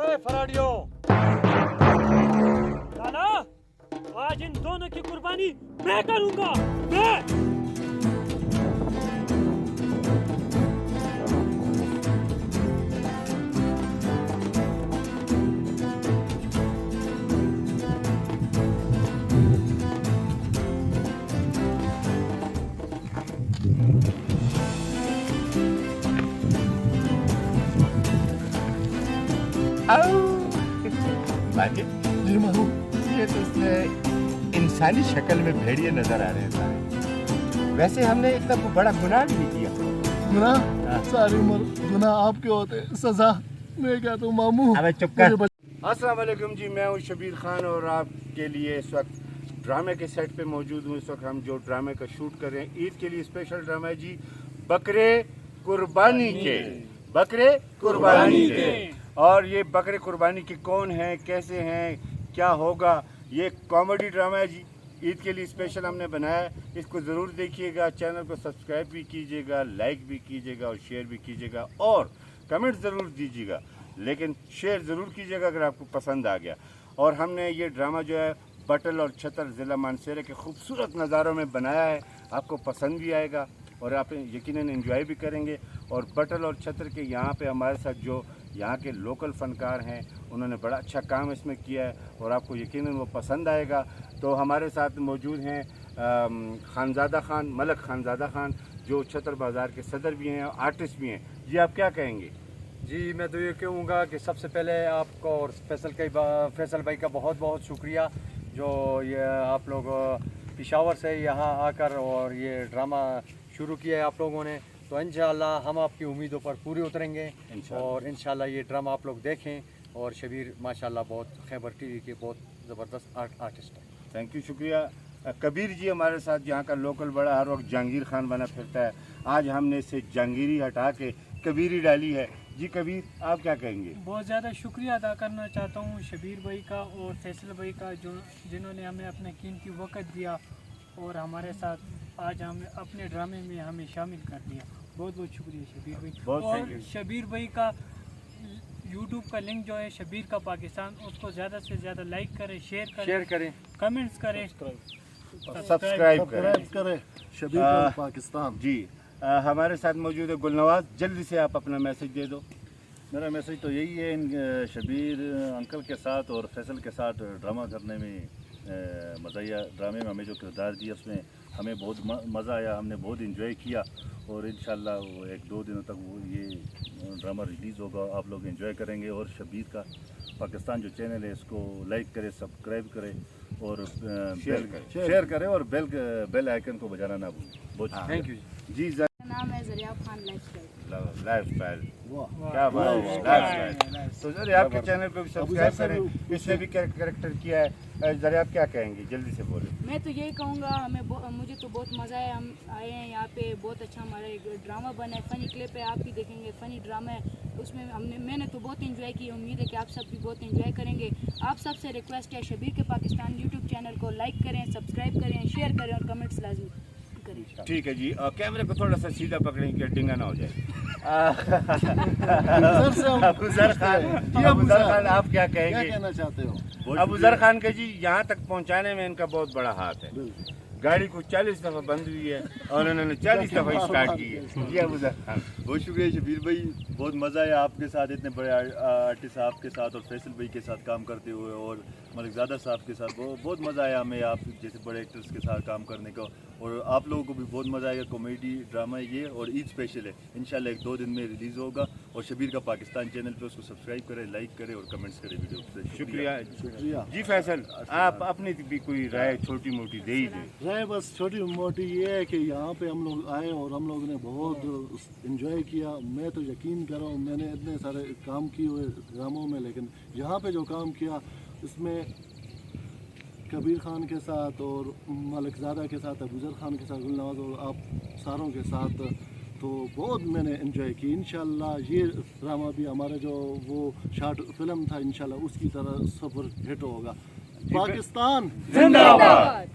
ओए फराडियो, लाला, आज इन दोनों की कुर्बानी मैं करूंगा, मैं। जी मालूम, ये तो उसने इंसानी शक्ल में भेड़िए नजर आ रहे हैं। वैसे हमने इतना बड़ा गुनाह भी नहीं किया। गुनाह? सारी उम्र गुनाह आपके होते, सजा मैं कहता हूँ मामू। अबे चुप कर। अस्सलाम वालेकुम जी, मैं हूँ शबीर खान और आपके लिए इस वक्त ड्रामे के सेट पे मौजूद हूँ। इस वक्त हम जो ड्रामे का शूट कर रहे हैं, ईद के लिए स्पेशल ड्रामा है जी, बकरे कुर्बानी के। बकरे कुर्बानी के। और ये बकरे कुर्बानी के कौन हैं, कैसे हैं, क्या होगा, ये कॉमेडी ड्रामा है जी, ईद के लिए स्पेशल हमने बनाया है। इसको ज़रूर देखिएगा, चैनल को सब्सक्राइब भी कीजिएगा, लाइक भी कीजिएगा और शेयर भी कीजिएगा और कमेंट ज़रूर दीजिएगा, लेकिन शेयर ज़रूर कीजिएगा अगर आपको पसंद आ गया। और हमने ये ड्रामा जो है बटल और छतर ज़िला मानसेरा के खूबसूरत नज़ारों में बनाया है, आपको पसंद भी आएगा और आप यकीनन एंजॉय भी करेंगे। और बटल और छतर के यहाँ पे हमारे साथ जो यहाँ के लोकल फ़नकार हैं, उन्होंने बड़ा अच्छा काम इसमें किया है और आपको यकीनन वो पसंद आएगा। तो हमारे साथ मौजूद हैं खानज़ादा खान, मलक खानज़ादा खान, जो छतर बाज़ार के सदर भी हैं और आर्टिस्ट भी हैं। जी आप क्या कहेंगे? जी मैं तो ये कहूँगा कि सबसे पहले आपको और फैसल भाई का बहुत बहुत शुक्रिया, जो ये आप लोग पेशावर से यहाँ आकर और ये ड्रामा शुरू किया है आप लोगों ने। तो इंशाल्लाह हम आपकी उम्मीदों पर पूरे उतरेंगे और इंशाल्लाह ये ड्रामा आप लोग देखें। और शबीर माशाल्लाह बहुत खैबर टीवी के बहुत ज़बरदस्त आर्टिस्ट है। थैंक यू, शुक्रिया। कबीर जी हमारे साथ यहाँ का लोकल बड़ा हर वक्त जहांगीर खान बना फिरता है। आज हमने इसे जहांगीरी हटा के कबीरी डाली है। जी कबीर, आप क्या कहेंगे? बहुत ज़्यादा शुक्रिया अदा करना चाहता हूँ शबीर भाई का और फैसल भाई का, जो जिन्होंने हमें अपने कीमती वक्त दिया और हमारे साथ आज हमें अपने ड्रामे में हमें शामिल कर दिया। बहुत बहुत शुक्रिया शबीर भाई। और शबीर भाई का यूट्यूब का लिंक जो है शबीर का पाकिस्तान, उसको ज़्यादा से ज़्यादा लाइक करें, शेयर करें, कमेंट्स करें, सब्सक्राइब करें। शबीर का पाकिस्तान जी। हमारे साथ मौजूद है गुलनवाज, जल्दी से आप अपना मैसेज दे दो। मेरा मैसेज तो यही है, इन शबीर अंकल के साथ और फैसल के साथ ड्रामा करने में मज़ा आया। ड्रामे में हमें जो किरदार दिया उसमें हमें बहुत मज़ा आया, हमने बहुत इंजॉय किया और इंशाल्लाह वो 1-2 दिनों तक वो ये ड्रामा रिलीज़ होगा, आप लोग इंजॉय करेंगे। और शबीर का पाकिस्तान जो चैनल है इसको लाइक करें, सब्सक्राइब करें और शेयर करें और बेल आइकन को बजाना ना भूलें। बहुत थैंक यू जी। नाम है ज़रिया खान लाइफस्टाइल, क्या बात है, लाइफस्टाइल। तो जरा आपके चैनल को भी सब्सक्राइब करें, इसने भी कैरेक्टर किया है। जरा आप क्या कहेंगे, जल्दी से बोलें। मैं तो यही कहूँगा, मुझे तो बहुत मज़ा आया। हम आए हैं यहाँ पे, बहुत अच्छा हमारा एक ड्रामा बना है, फ़नी क्लिप है, आप भी देखेंगे, फ़नी ड्रामा है। उसमें मैंने तो बहुत इंजॉय की, उम्मीद है कि आप सब भी बहुत इंजॉय करेंगे। आप सबसे रिक्वेस्ट है, शबीर के पाकिस्तान यूट्यूब चैनल को लाइक करें, सब्सक्राइब करें, शेयर करें और कमेंट्स लाजमी करें। ठीक है जी। कैमरे को थोड़ा सा सीधा पकड़ें कि डिंगा ना हो जाए। अबूजर खान, आप क्या कहेंगे? क्या कहना चाहते हो? अबूजर खान के जी यहाँ तक पहुँचाने में इनका बहुत बड़ा हाथ है। गाड़ी को 40 दफ़ा बंद हुई है और उन्होंने 40 दफ़ा स्टार्ट की है। जी अबूजर खान। बहुत शुक्रिया शबीर भाई, बहुत मज़ा आया आपके साथ, इतने बड़े आर्टिस्ट साहब के साथ और फैसल भाई के साथ काम करते हुए और मलिकज़ादा साहब के साथ बहुत मज़ा आया हमें आप जैसे बड़े एक्टर्स के साथ काम करने का। और आप लोगों को भी बहुत मज़ा आएगा। कॉमेडी ड्रामा है ये और ईद स्पेशल है, इंशाल्लाह 1-2 दिन में रिलीज़ होगा। और शबीर का पाकिस्तान चैनल पे उसको सब्सक्राइब करें, लाइक करें और कमेंट्स करें वीडियो पे। शुक्रिया जी। फैसल, आप अपनी भी कोई राय छोटी मोटी दे ही दें। राय बस छोटी मोटी ये है कि यहाँ पे हम लोग आए और हम लोगों ने बहुत इंजॉय किया। मैं तो यकीन कर रहा हूँ, मैंने इतने सारे काम किए हुए ड्रामों में, लेकिन यहाँ पे जो काम किया इसमें कबीर खान के साथ और मलिकज़ादा के साथ, अबूजर खान के साथ, गुलनवाज और आप सारों के साथ तो बहुत मैंने एंजॉय की। इंशाल्लाह ये ड्रामा भी हमारा जो वो शॉर्ट फिल्म था, इंशाल्लाह उसकी तरह सुपर हिट होगा। पाकिस्तान जिंदाबाद।